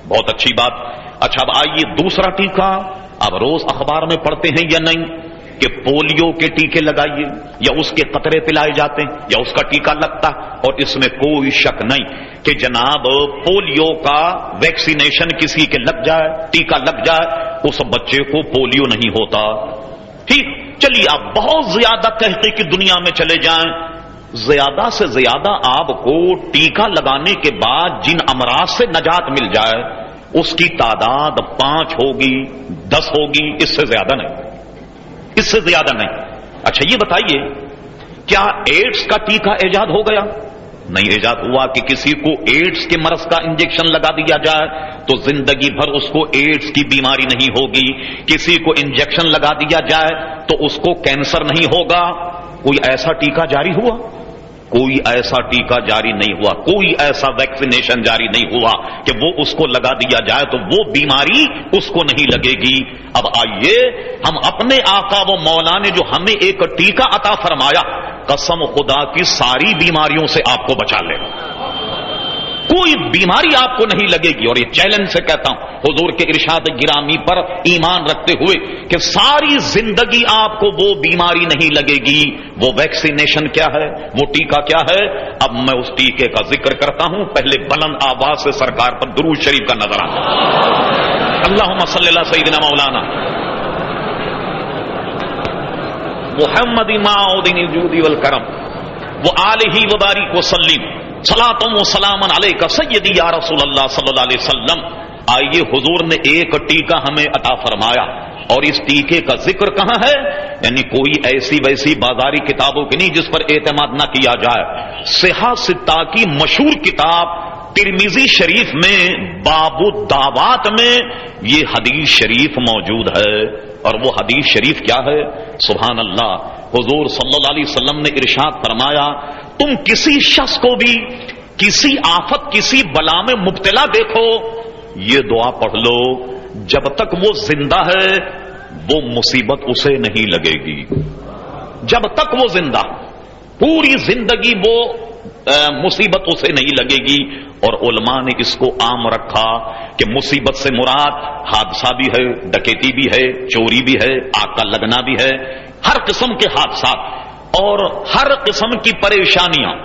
بہت اچھی بات. اچھا اب آئیے دوسرا ٹیکہ. اب روز اخبار میں پڑھتے ہیں یا نہیں کہ پولیو کے ٹیکے لگائیے یا اس کے قطرے پلائے جاتے ہیں یا اس کا ٹیکہ لگتا, اور اس میں کوئی شک نہیں کہ جناب پولیو کا ویکسینیشن کسی کے لگ جائے, ٹیکہ لگ جائے, اس بچے کو پولیو نہیں ہوتا. ٹھیک, چلیے آپ بہت زیادہ تحقیق کی دنیا میں چلے جائیں, زیادہ سے زیادہ آپ کو ٹیکہ لگانے کے بعد جن امراض سے نجات مل جائے اس کی تعداد 5 ہوگی, 10 ہوگی, اس سے زیادہ نہیں, اس سے زیادہ نہیں. اچھا یہ بتائیے کیا ایڈز کا ٹیکہ ایجاد ہو گیا؟ نہیں ایجاد ہوا کہ کسی کو ایڈز کے مرض کا انجیکشن لگا دیا جائے تو زندگی بھر اس کو ایڈز کی بیماری نہیں ہوگی, کسی کو انجیکشن لگا دیا جائے تو اس کو کینسر نہیں ہوگا. کوئی ایسا ٹیکہ جاری ہوا؟ کوئی ایسا ٹیکہ جاری نہیں ہوا, کوئی ایسا ویکسینیشن جاری نہیں ہوا کہ وہ اس کو لگا دیا جائے تو وہ بیماری اس کو نہیں لگے گی. اب آئیے ہم اپنے آقا و مولا نے جو ہمیں ایک ٹیکہ عطا فرمایا, قسم خدا کی ساری بیماریوں سے آپ کو بچا لے, کوئی بیماری آپ کو نہیں لگے گی. اور یہ چیلنج سے کہتا ہوں حضور کے ارشاد گرامی پر ایمان رکھتے ہوئے کہ ساری زندگی آپ کو وہ بیماری نہیں لگے گی. وہ ویکسینیشن کیا ہے, وہ ٹیکہ کیا ہے؟ اب میں اس ٹیکے کا ذکر کرتا ہوں. پہلے بلند آواز سے سرکار پر درود شریف کا نظر آنا. اللہم صلی اللہ سیدنا مولانا محمد معودن الجود والکرم وآلہ وبارک وسلم صلاۃ و سلام علیک سیدی یا رسول اللہ صلی اللہ علیہ وسلم. آئیے حضور نے ایک ٹیکہ ہمیں عطا فرمایا, اور اس ٹیکے کا ذکر کہاں ہے؟ یعنی کوئی ایسی ویسی بازاری کتابوں کی نہیں جس پر اعتماد نہ کیا جائے. صحاح ستہ کی مشہور کتاب ترمذی شریف میں باب الدعوات میں یہ حدیث شریف موجود ہے. اور وہ حدیث شریف کیا ہے؟ سبحان اللہ, حضور صلی اللہ علیہ وسلم نے ارشاد فرمایا تم کسی شخص کو بھی کسی آفت کسی بلا میں مبتلا دیکھو, یہ دعا پڑھ لو, جب تک وہ زندہ ہے وہ مصیبت اسے نہیں لگے گی. جب تک وہ زندہ, پوری زندگی وہ مصیبت اسے نہیں لگے گی. اور علماء نے اس کو عام رکھا کہ مصیبت سے مراد حادثہ بھی ہے, ڈکیتی بھی ہے, چوری بھی ہے, آگ کا لگنا بھی ہے, ہر قسم کے حادثات اور ہر قسم کی پریشانیاں.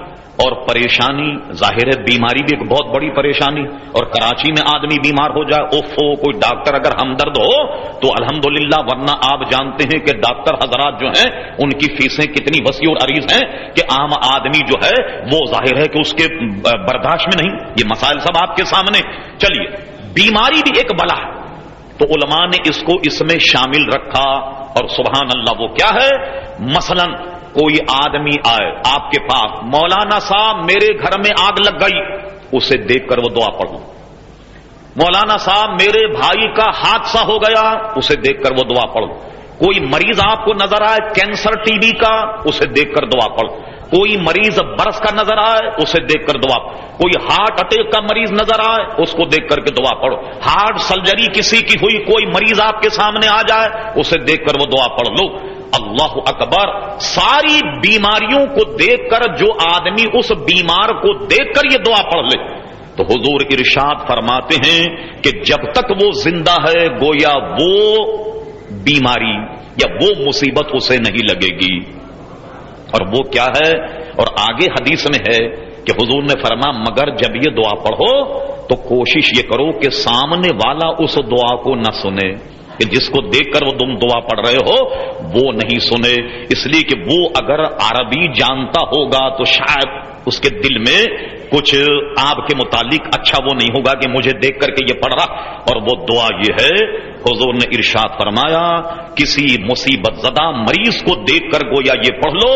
اور پریشانی ظاہر ہے بیماری بھی ایک بہت بڑی پریشانی. اور کراچی میں آدمی بیمار ہو جائے, اوف ہو, کوئی ڈاکٹر اگر ہمدرد ہو تو الحمدللہ, ورنہ آپ جانتے ہیں کہ ڈاکٹر حضرات جو ہیں ان کی فیسیں کتنی وسیع اور عریض ہیں کہ عام آدمی جو ہے وہ ظاہر ہے کہ اس کے برداشت میں نہیں. یہ مسائل سب آپ کے سامنے. چلیے بیماری بھی ایک بلا ہے تو علماء نے اس کو اس میں شامل رکھا. اور سبحان اللہ وہ کیا ہے؟ مثلاً کوئی آدمی آئے آپ کے پاس, مولانا صاحب میرے گھر میں آگ لگ گئی, اسے دیکھ کر وہ دعا پڑھو. مولانا صاحب میرے بھائی کا حادثہ ہو گیا, اسے دیکھ کر وہ دعا پڑھو. کوئی مریض آپ کو نظر آئے کینسر ٹی بی کا, اسے دیکھ کر دعا پڑھو. کوئی مریض برس کا نظر آئے, اسے دیکھ کر دعا. کوئی ہارٹ اٹیک کا مریض نظر آئے, اس کو دیکھ کر کے دعا پڑھو. ہارٹ سرجری کسی کی ہوئی, کوئی مریض آپ کے سامنے آ جائے, اسے دیکھ کر وہ دعا پڑھ لو. اللہ اکبر. ساری بیماریوں کو دیکھ کر جو آدمی اس بیمار کو دیکھ کر یہ دعا پڑھ لے تو حضور ارشاد فرماتے ہیں کہ جب تک وہ زندہ ہے گویا وہ بیماری یا وہ مصیبت اسے نہیں لگے گی. اور وہ کیا ہے؟ اور آگے حدیث میں ہے کہ حضور نے فرمایا مگر جب یہ دعا پڑھو تو کوشش یہ کرو کہ سامنے والا اس دعا کو نہ سنے, کہ جس کو دیکھ کر وہ تم دعا پڑھ رہے ہو وہ نہیں سنے. اس لیے کہ وہ اگر عربی جانتا ہوگا تو شاید اس کے دل میں کچھ آپ کے متعلق اچھا وہ نہیں ہوگا کہ مجھے دیکھ کر کے یہ پڑھ رہا. اور وہ دعا یہ ہے، حضور نے ارشاد فرمایا کسی مصیبت زدہ مریض کو دیکھ کر گویا یہ پڑھ لو،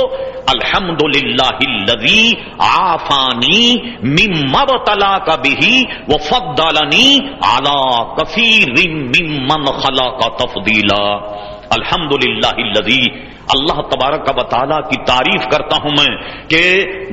الحمدللہ الذی عافانی مما ابتلاک بہ وفضلنی علی کثیر ممن خلق تفضیلا. الحمدللہ الذی، اللہ تبارک و تعالیٰ کی تعریف کرتا ہوں میں کہ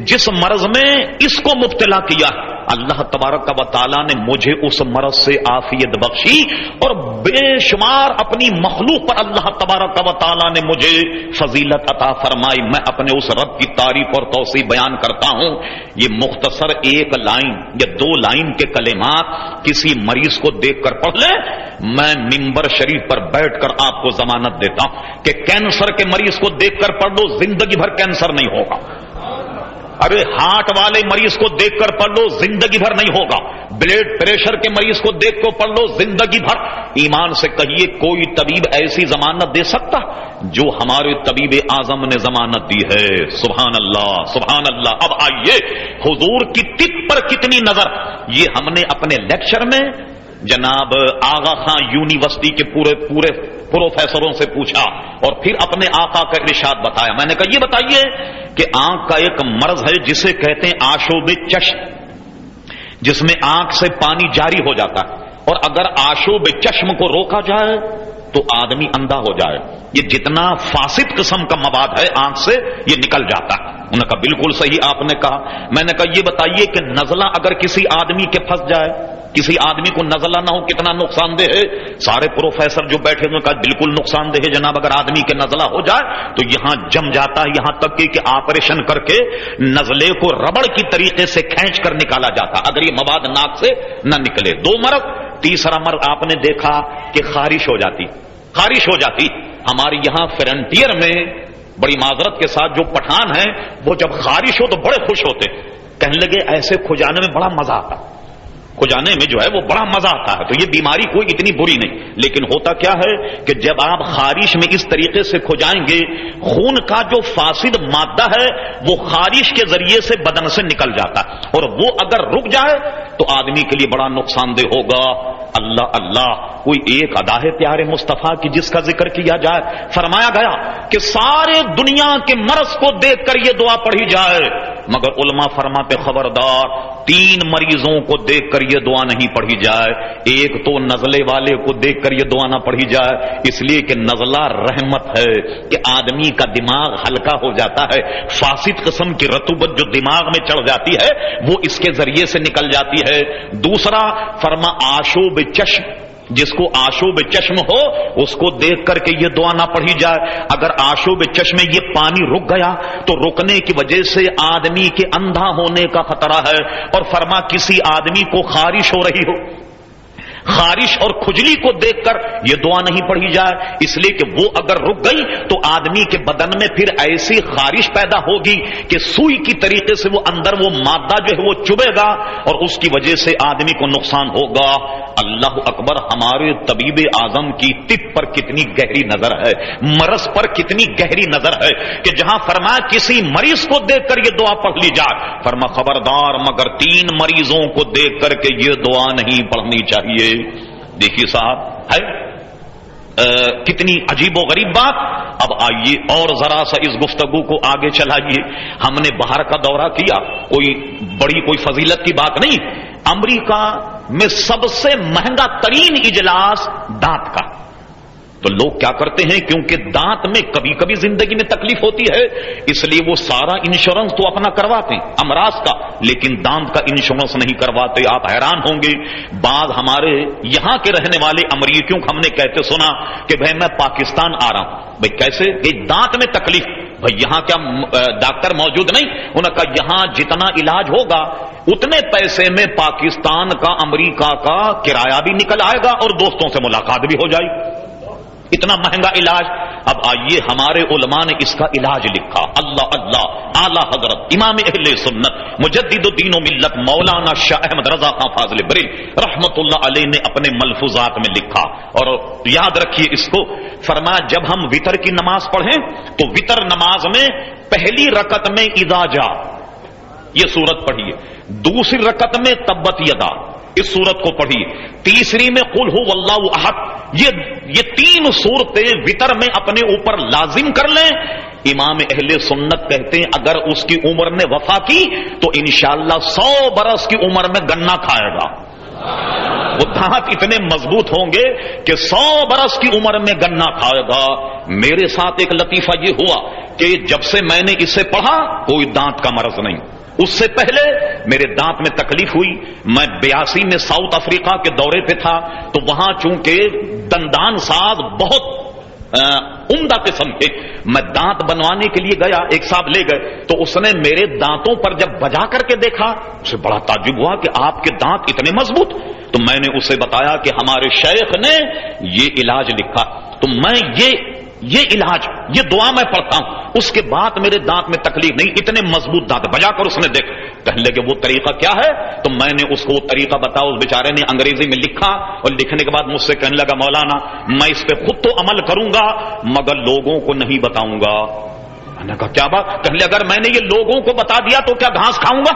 جس مرض میں اس کو مبتلا کیا، اللہ تبارک و تعالیٰ نے مجھے اس مرض سے عافیت بخشی، اور بے شمار اپنی مخلوق پر اللہ تبارک و تعالیٰ نے مجھے فضیلت عطا فرمائی. میں اپنے اس رب کی تعریف اور توصیف بیان کرتا ہوں. یہ مختصر ایک لائن یا دو لائن کے کلمات کسی مریض کو دیکھ کر پڑھ لیں، میں منبر شریف پر بیٹھ کر آپ کو ضمانت دیتا ہوں کہ کینسر کے مریض کو دیکھ کر پڑھ لو، زندگی بھر کینسر نہیں ہوگا. ارے ہارٹ والے مریض کو دیکھ کر پڑھ لو، زندگی بھر نہیں ہوگا. بلڈ پریشر کے مریض کو دیکھ کر پڑھ لو، زندگی بھر. ایمان سے کہیے کوئی طبیب ایسی ضمانت دے سکتا جو ہمارے طبیب اعظم نے ضمانت دی ہے؟ سبحان اللہ سبحان اللہ. اب آئیے حضور کی طب پر کتنی نظر، یہ ہم نے اپنے لیکچر میں جناب آغا خان یونیورسٹی کے پورے پروفیسروں سے پوچھا اور پھر اپنے آقا کا ارشاد بتایا. میں نے کہا یہ بتائیے کہ آنکھ کا ایک مرض ہے جسے کہتے ہیں آشوب چشم، جس میں آنکھ سے پانی جاری ہو جاتا ہے، اور اگر آشوب چشم کو روکا جائے تو آدمی اندھا ہو جائے. یہ جتنا فاسد قسم کا مواد ہے آنکھ سے یہ نکل جاتا ہے. انہوں نے کہا بالکل صحیح آپ نے کہا. میں نے کہا یہ بتائیے کہ نزلہ اگر کسی آدمی کے پھنس جائے، کسی آدمی کو نزلہ نہ ہو کتنا نقصان دہ ہے؟ سارے پروفیسر جو بیٹھے ہوئے کہا بالکل نقصان دہ ہے جناب. اگر آدمی کے نزلہ ہو جائے تو یہاں جم جاتا ہے، یہاں تک کہ آپریشن کر کے نزلے کو ربڑ کی طریقے سے کھینچ کر نکالا جاتا اگر یہ مواد ناک سے نہ نکلے. دو مرض. تیسرا مرض آپ نے دیکھا کہ خارش ہو جاتی. ہمارے یہاں فرنٹیئر میں بڑی معذرت کے ساتھ جو پٹھان ہیں وہ جب خارش ہو تو بڑے خوش ہوتے، کہنے لگے ایسے کھجانے میں بڑا مزہ آتا، کھجانے میں جو ہے وہ بڑا مزہ آتا ہے. تو یہ بیماری کوئی اتنی بری نہیں، لیکن ہوتا کیا ہے کہ جب آپ خارش میں اس طریقے سے کھجائیں گے، خون کا جو فاسد مادہ ہے وہ خارش کے ذریعے سے بدن سے نکل جاتا ہے، اور وہ اگر رک جائے تو آدمی کے لیے بڑا نقصان دہ ہوگا. اللہ اللہ، کوئی ایک ادا ہے پیارے مصطفیٰ کی جس کا ذکر کیا جائے؟ فرمایا گیا کہ سارے دنیا کے مرض کو دیکھ کر یہ دعا پڑھی جائے، مگر علماء فرماتے خبردار 3 مریضوں کو دیکھ کر یہ دعا نہیں پڑھی جائے. ایک تو نزلے والے کو دیکھ کر یہ دعا نہ پڑھی جائے، اس لیے کہ نزلہ رحمت ہے کہ آدمی کا دماغ ہلکا ہو جاتا ہے، فاسد قسم کی رطوبت جو دماغ میں چڑھ جاتی ہے وہ اس کے ذریعے سے نکل جاتی ہے. دوسرا فرما آشوب چشم، جس کو آشوب چشم ہو اس کو دیکھ کر کے یہ دعا نہ پڑھی جائے. اگر آشوب چشم میں یہ پانی رک گیا تو رکنے کی وجہ سے آدمی کے اندھا ہونے کا خطرہ ہے. اور فرما کسی آدمی کو خارش ہو رہی ہو، خارش اور کھجلی کو دیکھ کر یہ دعا نہیں پڑھی جائے، اس لیے کہ وہ اگر رک گئی تو آدمی کے بدن میں پھر ایسی خارش پیدا ہوگی کہ سوئی کی طریقے سے وہ اندر وہ مادہ جو ہے وہ چبھے گا اور اس کی وجہ سے آدمی کو نقصان ہوگا. اللہ اکبر، ہمارے طبیب اعظم کی طب پر کتنی گہری نظر ہے، مرض پر کتنی گہری نظر ہے کہ جہاں فرمایا کسی مریض کو دیکھ کر یہ دعا پڑھ لی جائے، فرما خبردار مگر 3 مریضوں کو دیکھ کر کے یہ دعا نہیں پڑھنی چاہیے. دیکھیے صاحب ہے کتنی عجیب و غریب بات. اب آئیے اور ذرا سا اس گفتگو کو آگے چلائیے. ہم نے باہر کا دورہ کیا، کوئی بڑی کوئی فضیلت کی بات نہیں. امریکہ میں سب سے مہنگا ترین اجلاس دانت کا. تو لوگ کیا کرتے ہیں، کیونکہ دانت میں کبھی کبھی زندگی میں تکلیف ہوتی ہے اس لیے وہ سارا انشورنس تو اپنا کرواتے ہیں امراض کا، لیکن دانت کا انشورنس نہیں کرواتے. آپ حیران ہوں گے، بعض ہمارے یہاں کے رہنے والے امریکیوں کو ہم نے کہتے سنا کہ بھائی میں پاکستان آ رہا ہوں. بھائی کیسے؟ کہ دانت میں تکلیف. بھائی یہاں کیا ڈاکٹر موجود نہیں؟ انہوں نے کہا یہاں جتنا علاج ہوگا اتنے پیسے میں پاکستان کا امریکہ کا کرایہ بھی نکل آئے گا اور دوستوں سے ملاقات بھی ہو جائے. اتنا مہنگا علاج. اب آئیے ہمارے علماء نے اس کا علاج لکھا. اللہ اللہ، اعلی حضرت امام اہل سنت مجدد الدین و ملت مولانا شاہ احمد رضا خان فاضل بریلوی رحمت اللہ علیہ نے اپنے ملفوظات میں لکھا، اور یاد رکھیے اس کو. فرمایا جب ہم وتر کی نماز پڑھیں تو وتر نماز میں پہلی رکعت میں اذا جاء، یہ سورت پڑھیے، دوسری رکعت میں تبت یدا اس سورت کو پڑھیے، تیسری میں قل هو واللہ احد۔ یہ تین صورتیں وتر میں اپنے اوپر لازم کر لیں۔ امام اہل سنت کہتے ہیں اگر اس کی عمر نے وفا کی تو انشاءاللہ 100 برس کی عمر میں گنا کھائے گا۔ وہ دانت اتنے مضبوط ہوں گے کہ 100 برس کی عمر میں گنا کھائے گا۔ میرے ساتھ ایک لطیفہ یہ ہوا کہ جب سے میں نے اسے پڑھا کوئی دانت کا مرض نہیں، اس سے پہلے میرے دانت میں تکلیف ہوئی، میں 82 میں ساؤتھ افریقہ کے دورے پہ تھا، تو وہاں چونکہ دندان ساز بہت عمدہ قسم کے، میں دانت بنوانے کے لیے گیا، ایک صاحب لے گئے تو اس نے میرے دانتوں پر جب بجا کر کے دیکھا اسے بڑا تعجب ہوا کہ آپ کے دانت اتنے مضبوط۔ تو میں نے اسے بتایا کہ ہمارے شیخ نے یہ علاج لکھا، تو میں یہ علاج، یہ دعا میں پڑھتا ہوں، اس کے بعد میرے دانت میں تکلیف نہیں، اتنے مضبوط دانت۔ بجا کر اس نے دیکھ، کہنے لگے وہ طریقہ کیا ہے؟ تو میں نے اس کو وہ طریقہ بتایا، اس بیچارے نے انگریزی میں لکھا، اور لکھنے کے بعد مجھ سے کہنے لگا مولانا میں اس پہ خود تو عمل کروں گا مگر لوگوں کو نہیں بتاؤں گا۔ میں نے کہا کیا بات؟ کہنے لگا اگر میں نے یہ لوگوں کو بتا دیا تو کیا گھاس کھاؤں گا؟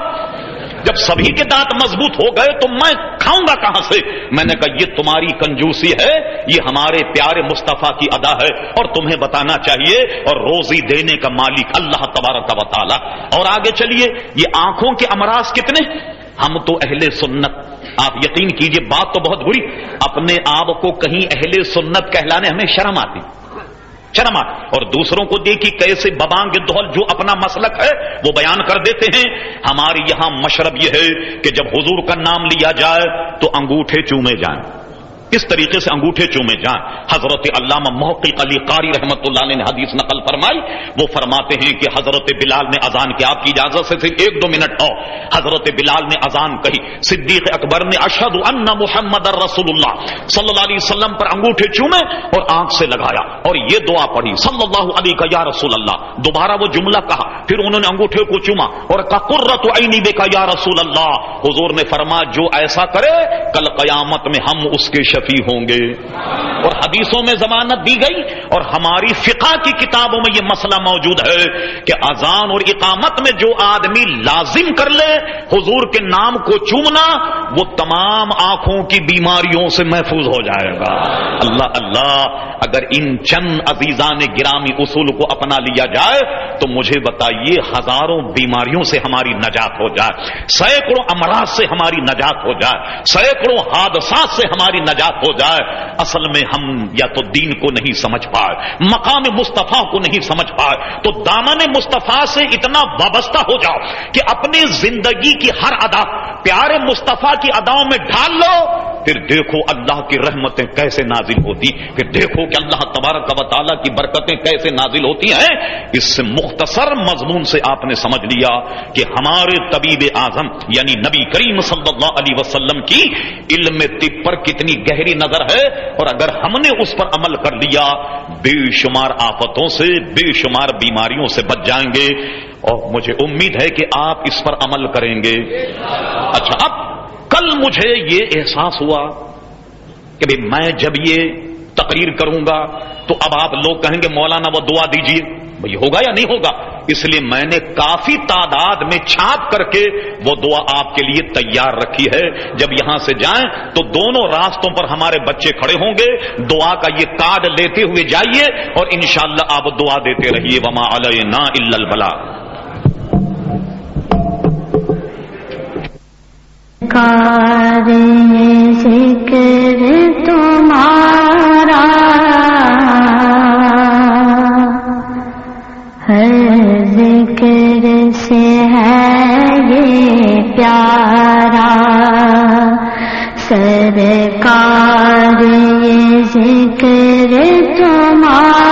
جب سبھی کے دانت مضبوط ہو گئے تو میں کھاؤں گا کہاں سے؟ میں نے کہا یہ تمہاری کنجوسی ہے، یہ ہمارے پیارے مصطفیٰ کی ادا ہے اور تمہیں بتانا چاہیے، اور روزی دینے کا مالک اللہ تبارک و تعالی۔ اور آگے چلیے، یہ آنکھوں کے امراض کتنے؟ ہم تو اہل سنت، آپ یقین کیجئے بات تو بہت بری، اپنے آپ کو کہیں اہل سنت کہلانے ہمیں شرم آتی، اور دوسروں کو دیکھی کیسے ببانگ دہل جو اپنا مسلک ہے وہ بیان کر دیتے ہیں۔ ہمارے یہاں مشرب یہ ہے کہ جب حضور کا نام لیا جائے تو انگوٹھے چومے جائیں، اس طریقے سے انگوٹھے چومے جائیں۔ حضرت علامہ محقق علی قاری رحمۃ اللہ علیہ نے حدیث نقل فرمائی، وہ فرماتے ہیں کہ حضرت بلال نے اذان کی، آپ کی اجازت سے صرف 1-2 منٹ اور، حضرت بلال نے اذان کہی، صدیق اکبر نے اشہد ان محمد رسول اللہ صلی اللہ علیہ وسلم پر انگوٹھے چومے اور آنکھ سے لگایا اور یہ دعا پڑھی صلی اللہ علیہ یا رسول اللہ، دوبارہ وہ جملہ کہا، پھر انہوں نے انگوٹھے کو چوما اور کہا قرۃ عینی بک یا رسول اللہ۔ حضور نے فرمایا جو ایسا کرے کل قیامت میں ہم اس کے شفیع ہوں گے، اور حدیثوں میں ضمانت دی گئی، اور ہماری فقہ کی کتابوں میں یہ مسئلہ موجود ہے کہ اذان اور اقامت میں جو آدمی لازم کر لے حضور کے نام کو چومنا وہ تمام آنکھوں کی بیماریوں سے محفوظ ہو جائے گا۔ اللہ اللہ، اگر ان چند عزیزان گرامی اصول کو اپنا لیا جائے تو مجھے بتائیے ہزاروں بیماریوں سے ہماری نجات ہو جائے، سینکڑوں امراض سے ہماری نجات ہو جائے، سینکڑوں حادثات سے ہماری نجات ہو جائے۔ اصل میں ہم یا تو دین کو نہیں سمجھ پائے، مقام مصطفیٰ کو نہیں سمجھ پائے، تو دامن مصطفیٰ سے اتنا وابستہ ہو جاؤ کہ اپنی زندگی کی ہر ادا پیارے مصطفیٰ کی اداؤں میں ڈھال لو، پھر دیکھو اللہ کی رحمتیں کیسے نازل ہوتی، پھر دیکھو کہ اللہ تبارک و تعالیٰ کی برکتیں کیسے نازل ہوتی ہیں۔ اس سے مختصر مضمون سے آپ نے سمجھ لیا کہ ہمارے طبیب اعظم یعنی نبی کریم صلی اللہ علیہ وسلم کی علم طب پر کتنی گہری نظر ہے، اور اگر ہم نے اس پر عمل کر لیا بے شمار آفتوں سے، بے شمار بیماریوں سے بچ جائیں گے، اور مجھے امید ہے کہ آپ اس پر عمل کریں گے۔ اچھا، اب کل مجھے یہ احساس ہوا کہ میں جب یہ تقریر کروں گا تو اب آپ لوگ کہیں گے مولانا وہ دعا دیجئے، بھئی ہوگا یا نہیں ہوگا؟ اس لیے میں نے کافی تعداد میں چھاپ کر کے وہ دعا آپ کے لیے تیار رکھی ہے۔ جب یہاں سے جائیں تو دونوں راستوں پر ہمارے بچے کھڑے ہوں گے، دعا کا یہ کارڈ لیتے ہوئے جائیے اور انشاءاللہ آپ دعا دیتے رہیے۔ وما علینا الا البلاغ۔ کار ذکر تمہارا ہر ذکر سے ہے یہ پیارا، سرکار یہ ذکر تمہارا